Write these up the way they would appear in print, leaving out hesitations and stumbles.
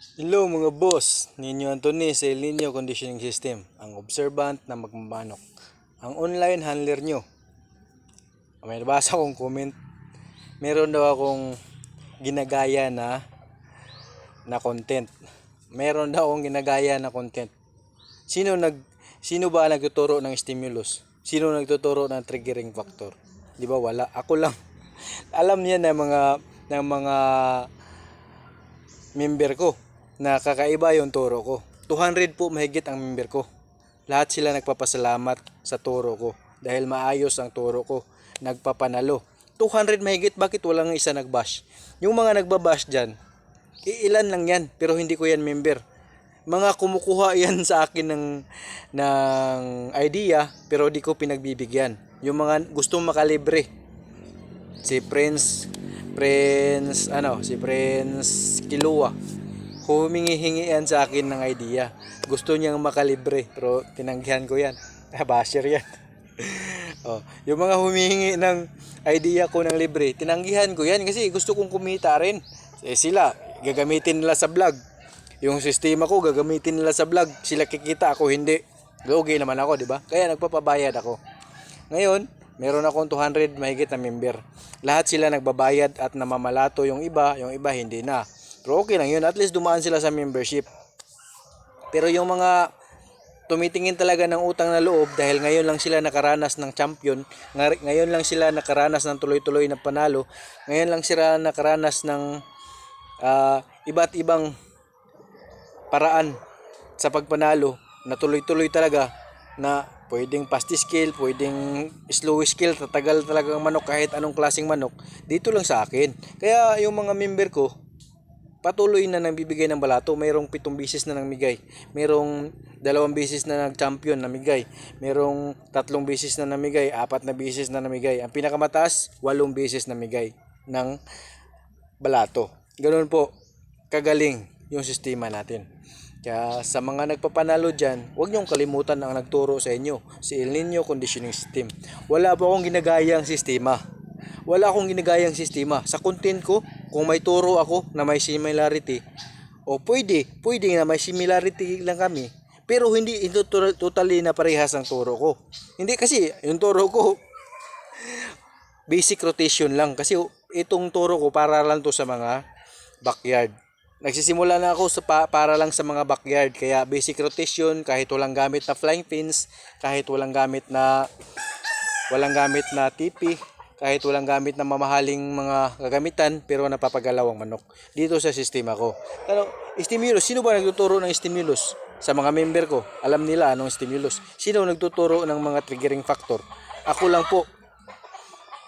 Hello mga boss, Ninyo Anthony sa El Nino Conditioning System, ang observant na magmamanok, ang online handler nyo. May nabasa akong comment, meron daw akong ginagaya na content. Meron daw akong ginagaya na content. Sino nag Sino ba nagtuturo ng stimulus? Sino nagtuturo ng triggering factor? Di ba wala? Ako lang. Alam niya ng mga member ko na kakaiba yung turo ko. 200 po mahigit ang member ko. Lahat sila nagpapasalamat sa turo ko dahil maayos ang turo ko. Nagpapanalo. 200 mahigit, bakit walang isa nagbash? Yung mga nagbabash dyan, ilan lang yan, pero hindi ko yan member. Mga kumukuha yan sa akin ng idea, pero di ko pinagbibigyan. Yung mga gustong makalibre, si Prince Kilua, humingi-hingi yan sa akin ng idea. Gusto niyang makalibre, pero tinanggihan ko yan. Basher yan. Yung mga humihingi ng idea ko ng libre, tinanggihan ko yan kasi gusto kong kumita rin. Sila, gagamitin nila sa vlog. Yung sistema ko, gagamitin nila sa vlog. Sila kikita, ako hindi. Lugi naman ako, di ba? Kaya nagpapabayad ako. Ngayon, meron akong 200 mahigit na member. Lahat sila nagbabayad at namamalato yung iba hindi na. Pero okay lang yun, at least dumaan sila sa membership. Pero yung mga tumitingin talaga ng utang na loob dahil ngayon lang sila nakaranas ng champion, ngayon lang sila nakaranas ng tuloy-tuloy na panalo, ngayon lang sila nakaranas ng iba't ibang paraan sa pagpanalo na tuloy-tuloy talaga, na pwedeng fast skill, pwedeng slow skill, tatagal talaga ang manok kahit anong klaseng manok, dito lang sa akin. Kaya yung mga member ko patuloy na nagbibigay ng balato. Mayroong 7 beses na namigay, mayroong 2 beses na nag-champion namigay, mayroong 3 beses na namigay, 4 na beses na namigay. Ang pinakamataas, 8 beses namigay ng balato. Ganoon po kagaling yung sistema natin. Kaya sa mga nagpapanalo dyan, huwag niyong kalimutan ang nagturo sa inyo, si El Nino Conditioning System. Wala po akong ginagayang sistema. Wala akong ginagayang sistema. Sa content ko, kung may turo ako na may similarity, o pwede na may similarity lang kami, pero hindi ito totally na parehas ang turo ko. Hindi, kasi yung turo ko, basic rotation lang. Kasi itong turo ko para lang to sa mga backyard. Nagsisimula na ako para lang sa mga backyard. Kaya basic rotation, kahit walang gamit na flying pins, kahit walang gamit na TP, kahit walang gamit na mamahaling mga gagamitan, pero napapagalaw ang manok. Dito sa sistema ko. Pero stimulus, sino ba nagtuturo ng stimulus? Sa mga member ko, alam nila anong stimulus. Sino nagtuturo ng mga triggering factor? Ako lang po.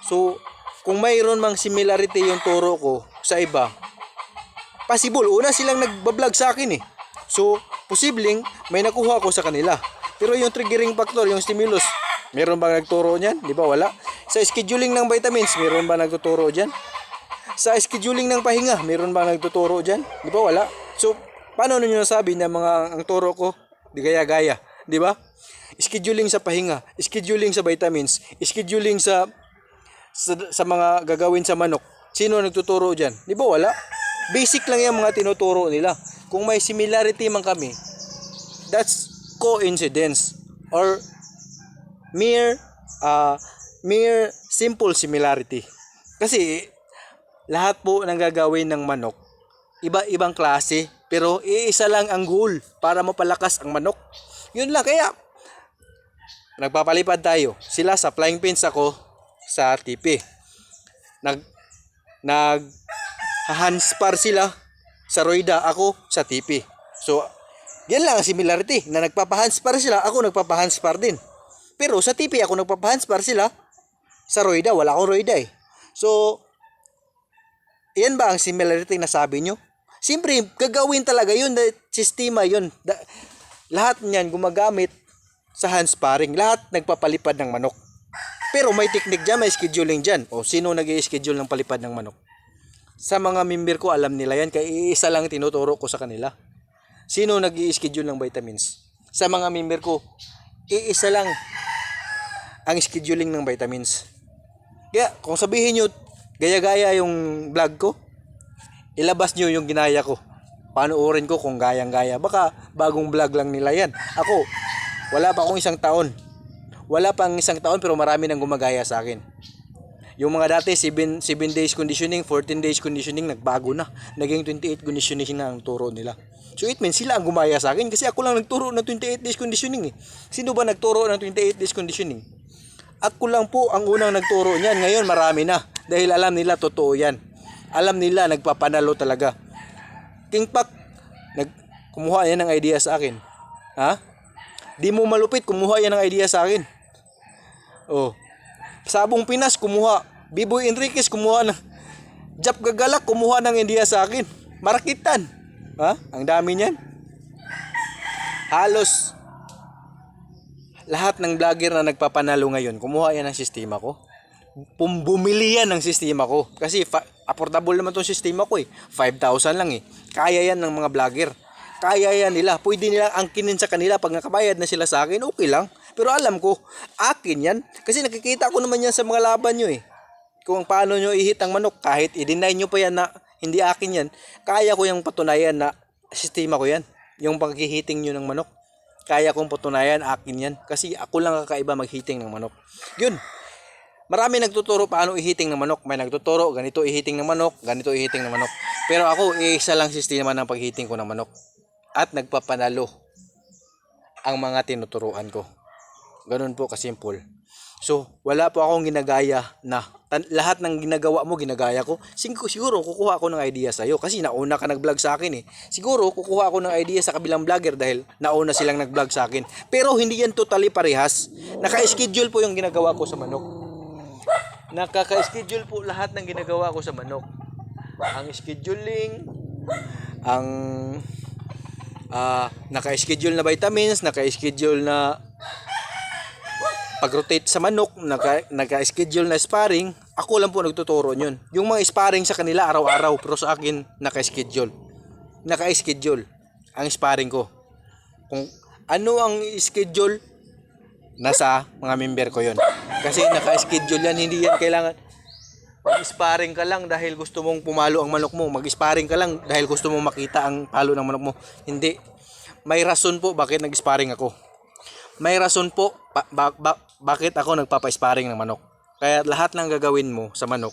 So, kung mayroon mang similarity yung turo ko sa iba, possible, una silang nagbablog sa akin eh. So, posibleng may nakuha ko sa kanila. Pero yung triggering factor, yung stimulus, meron bang nagturo niyan? Di ba wala? Sa scheduling ng vitamins, meron ba nagtuturo diyan? Sa scheduling ng pahinga, meron ba nagtuturo diyan? Di ba wala? So, paano niyo nasabi na ang turo ko di gaya-gaya, di ba? Scheduling sa pahinga, scheduling sa vitamins, scheduling sa mga gagawin sa manok. Sino nagtuturo diyan? Di ba wala? Basic lang yung mga tinuturo nila. Kung may similarity man kami, that's coincidence or mere simple similarity. Kasi lahat po ng gagawin ng manok, iba-ibang klase, pero iisa lang ang goal, para mapalakas ang manok. Yun lang. Kaya nagpapalipad tayo. Sila sa flying pins, ako sa TP. Nag handspar sila sa Roida, ako sa TP. So, yan lang ang similarity, na nagpapahandspar sila, ako nagpapahandspar din. Pero sa TP ako nagpapahandspar, sila sa Roida, wala akong Roida eh. So, yan ba ang similarity na sabi nyo? Siyempre, gagawin talaga yun, sistema yun. Lahat niyan gumagamit sa handsparing, lahat nagpapalipad ng manok. Pero may technique dyan, may scheduling dyan. O, sino nag-i-schedule ng palipad ng manok? Sa mga member ko, alam nila yan, kaya isa lang tinuturo ko sa kanila. Sino nag-i-schedule ng vitamins? Sa mga member ko, iisa lang ang scheduling ng vitamins. Kaya kung sabihin nyo gaya-gaya yung vlog ko, ilabas nyo yung ginaya ko. Panoorin ko kung gayang-gaya. Baka bagong vlog lang nila yan. Ako, wala pa akong isang taon. Wala pang isang taon pero marami nang gumagaya sa akin. Yung mga dati 7 days conditioning, 14 days conditioning, nagbago na. Naging 28 conditioning na ang turo nila. So it means sila ang gumaya sa akin kasi ako lang nagturo ng 28 days conditioning eh. Sino ba nagturo ng 28 days conditioning? Ako lang po ang unang nagturo niyan. Ngayon marami na dahil alam nila totoo yan. Alam nila nagpapanalo talaga. King Pak, kumuha yan ng idea sa akin. Ha? Di mo malupit, kumuha yan ng idea sa akin. Oh. Sabong Pinas, kumuha. Biboy Enriquez, kumuha ng... Jap Gagalak, kumuha ng idea sa akin. Marakitan. Ha? Ang dami niyan. Halos lahat ng vlogger na nagpapanalo ngayon, kumuha yan ng sistema ko. Bumili yan ng sistema ko. Kasi affordable naman tong sistema ko eh. 5,000 lang eh. Kaya yan ng mga vlogger. Kaya yan nila. Pwede nila angkinin sa kanila. Pag nakabayad na sila sa akin, okay lang. Pero alam ko, akin yan. Kasi nakikita ko naman yan sa mga laban nyo eh. Kung paano nyo ihit ang manok. Kahit i-deny nyo pa yan na hindi akin yan. Kaya ko yung patunayan na sistema ko yan. Yung paghihiting nyo ng manok. Kaya kong patunayan, akin yan. Kasi ako lang kakaiba maghiting ng manok. Yun. Marami nagtuturo paano ihiting ng manok. May nagtuturo, ganito ihiting ng manok, ganito ihiting ng manok. Pero ako, isa lang sistema ng paghiting ko ng manok. At nagpapanalo ang mga tinuturuan ko. Ganun po kasimple. So, wala po akong ginagaya na lahat ng ginagawa mo, ginagaya ko. Siguro, kukuha ako ng idea sa'yo. Kasi nauna ka nag-vlog sa akin eh. Siguro, kukuha ako ng idea sa kabilang vlogger dahil nauna silang nag-vlog sa akin. Pero hindi yan totally parehas. Naka-schedule po yung ginagawa ko sa manok. Nakaka-schedule po lahat ng ginagawa ko sa manok. Ang scheduling, ang naka-schedule na vitamins, naka-schedule na pag-rotate sa manok, naka-schedule na sparring. Ako lang po nagtuturo yun. Yung mga sparring sa kanila araw-araw, pero sa akin naka-schedule. Naka-schedule ang sparring ko. Kung ano ang schedule, nasa mga member ko yun. Kasi naka-schedule yan, hindi yan kailangan mag-sparring ka lang dahil gusto mong pumalo ang manok mo. Mag-sparring ka lang dahil gusto mong makita ang palo ng manok mo. Hindi. May rason po bakit nag-sparring ako. May rason po bakit ako nagpapa-sparring ng manok. Kaya lahat ng gagawin mo sa manok,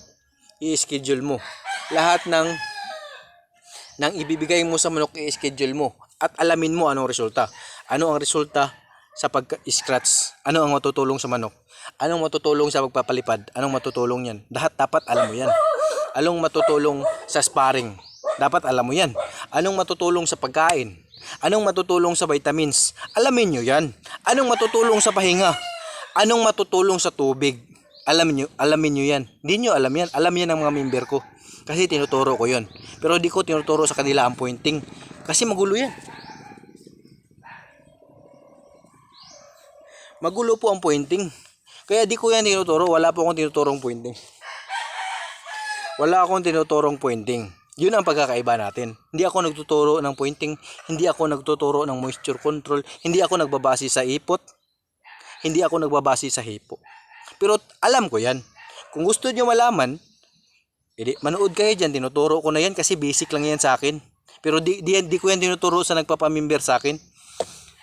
i-schedule mo. Lahat ng ibibigay mo sa manok, i-schedule mo. At alamin mo anong resulta. Ano ang resulta sa pag-scratch? Ano ang matutulong sa manok? Anong matutulong sa pagpapalipad? Anong matutulong yan? Dapat alam mo yan. Anong matutulong sa sparring? Dapat alam mo yan. Anong matutulong sa pagkain? Anong matutulong sa vitamins? Alamin nyo yan. Anong matutulong sa pahinga? Anong matutulong sa tubig? Alamin nyo yan. Hindi nyo alam yan. Alam yan ng mga member ko. Kasi tinuturo ko yon. Pero di ko tinuturo sa kanila ang pointing. Kasi magulo yan. Magulo po ang pointing. Kaya di ko yan tinuturo. Wala po akong tinuturong pointing. Wala akong tinuturong pointing. Yun ang pagkakaiba natin. Hindi ako nagtuturo ng pointing. Hindi ako nagtuturo ng moisture control. Hindi ako nagbabase sa ipot. Hindi ako nagbabase sa hipo. Pero alam ko yan. Kung gusto nyo malaman, manood kayo dyan. Tinuturo ko na yan kasi basic lang yan sa akin. Pero di ko yan tinuturo sa nagpapamember sa akin.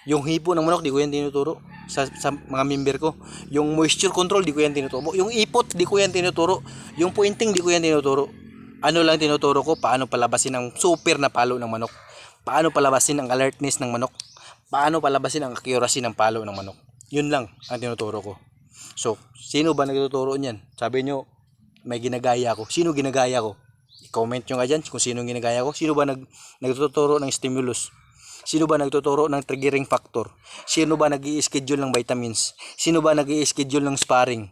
Yung hipo ng manok, di ko yan tinuturo sa mga member ko. Yung moisture control, di ko yan tinuturo. Yung ipot, di ko yan tinuturo. Yung pointing, di ko yan tinuturo. Ano lang tinuturo ko, paano palabasin ang super na palo ng manok. Paano palabasin ang alertness ng manok. Paano palabasin ang accuracy ng palo ng manok. Yun lang ang tinuturo ko. So, sino ba nagtuturo niyan? Sabi nyo, may ginagaya ko. Sino ginagaya ko? I-comment nyo nga dyan kung sino ginagaya ko. Sino ba nagtuturo ng stimulus? Sino ba nagtuturo ng triggering factor? Sino ba nag-i-schedule ng vitamins? Sino ba nag-i-schedule ng sparring?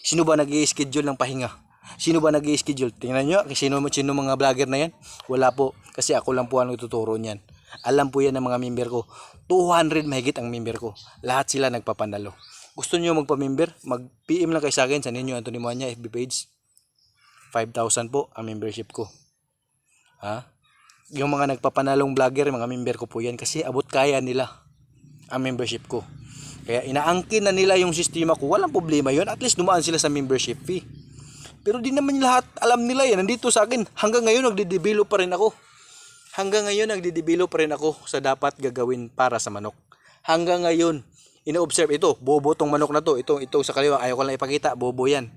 Sino ba nag-i-schedule ng pahinga? Sino ba nag-i-schedule? Tingnan nyo, sino mga vlogger na yan? Wala po, kasi ako lang po ang nagtuturo niyan. Alam po yan ng mga member ko. 200 mahigit ang member ko. Lahat sila nagpapanalo. Gusto nyo magpa-member? Mag-PM lang kayo sa akin sa Ninyo Anthony Moanya FB page. 5,000 po ang membership ko. Ha? Yung mga nagpapanalong vlogger, mga member ko po yan. Kasi abot kaya nila ang membership ko. Kaya inaangkin na nila yung sistema ko. Walang problema yun. At least dumaan sila sa membership fee. Pero di naman lahat alam nila yan. Nandito sa akin. Hanggang ngayon nagde-develop pa rin ako. Hanggang ngayon, nagde-develop rin ako sa dapat gagawin para sa manok. Hanggang ngayon, ino-observe ito, bobo tong manok na to. Ito sa kaliwa, ayaw ko lang ipakita, bobo yan.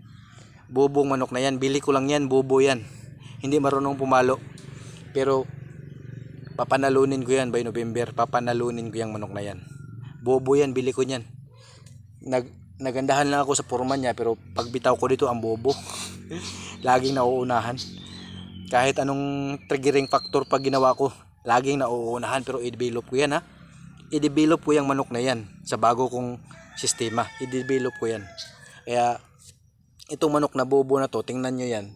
Bobong manok na yan, bili ko lang yan, bobo yan. Hindi marunong pumalo. Pero, papanalunin ko yan by November, papanalunin ko yung manok na yan. Bobo yan, bili ko yan. Nagandahan lang ako sa forma niya, pero pagbitaw ko dito, ang bobo. Laging nauunahan. Kahit anong triggering factor pag ginawa ko, laging nauunahan, pero i-develop ko yan ha. I-develop ko yung manok na yan sa bago kong sistema. I-develop ko yan. Kaya itong manok na bobo na to, tingnan nyo yan.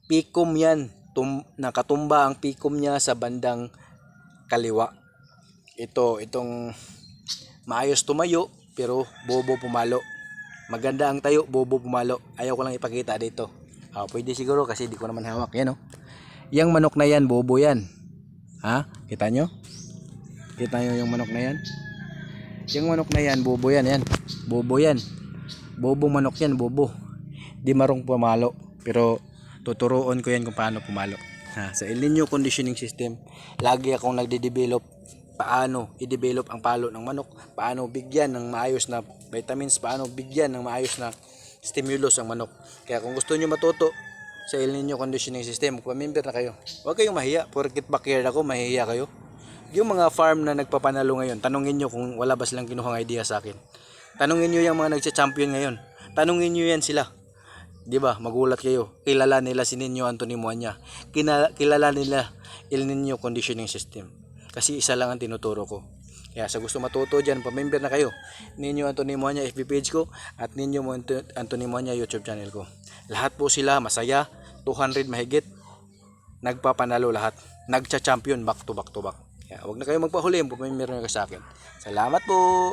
Pikom yan. Nakatumba ang pikom niya sa bandang kaliwa. Itong maayos tumayo, pero bobo pumalo. Maganda ang tayo, bobo pumalo. Ayaw ko lang ipakita dito. Pwede siguro kasi di ko naman hawak. Yan Yang manok na yan, bobo yan. Ha? Kita nyo? Kita nyo yung manok na yan? Yung manok na yan, bobo yan. Yan. Bobo yan. Bobong manok yan, bobo. Di marong pumalo. Pero tuturuan ko yan kung paano pumalo. Sa El Nino conditioning system, lagi akong nagde-develop paano i-develop ang palo ng manok, paano bigyan ng maayos na vitamins, paano bigyan ng maayos na stimulus ang manok. Kaya kung gusto niyo matuto sa El Nino conditioning system, magpa-member na kayo. Huwag kayong mahiya, porket backyard ako, mahiya kayo. Yung mga farm na nagpapanalo ngayon, tanungin nyo kung wala ba silang kinuhang idea sa akin. Tanungin nyo yung mga nagcha-champion ngayon. Tanungin nyo yan sila. 'Di ba? Magulat kayo. Kilala nila si Nino Anthony Muanya. Kilala nila El Nino conditioning system. Kasi isa lang ang tinuturo ko. Kaya sa gusto matuto diyan, pa-member na kayo. Nino Anthony Muanya FB page ko at Nino Anthony Muanya YouTube channel ko. Lahat po sila masaya, 200 mahigit. Nagpapanalo lahat. Nagcha-champion back to back to back. Kaya wag na kayo magpahuli, pa-member na kayo sa akin. Salamat po.